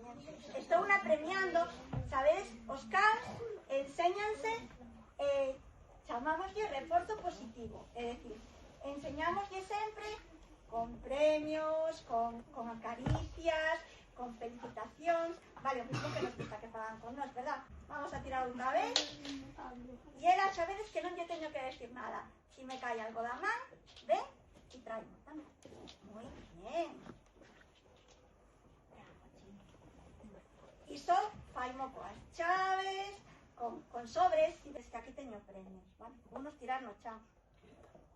Estou unha premiando, sabedes, os cans enséñanse, chamámoslle reforzo positivo, é dicir, enseñámoslle sempre con premios, con acaricias, con felicitacións, vale, o mismo que nos gusta que fagan con nós, verdad? Vamos a tirar outra vez, e ela, sabedes que non lle teño que decir nada, si me cae algo da man, ven e traimo tamén. Moi bien. Iso faimo coas chaves, con sobres, e ves que aquí teño premios, vale? Vamos tirar no chan.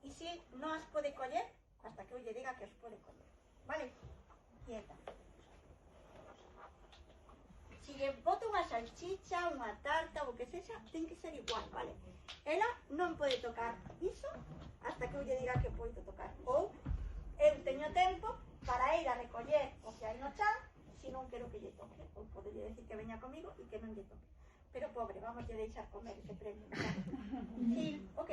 E si non as pode coller, hasta que eu lle diga que os pode coller, vale? Quieta. Si lle boto unha salchicha, unha tarta, o que sexa, ten que ser igual, vale? Ela non pode tocar iso hasta que eu lle diga que podo tocar. Ou eu teño tempo para ir a recoller o que hai no chan, si non quero que lle toque. Ou podelle decir que veña comigo e que non lle toque. Pero pobre, vamos lle deixar comer ese premio. Sí, ok.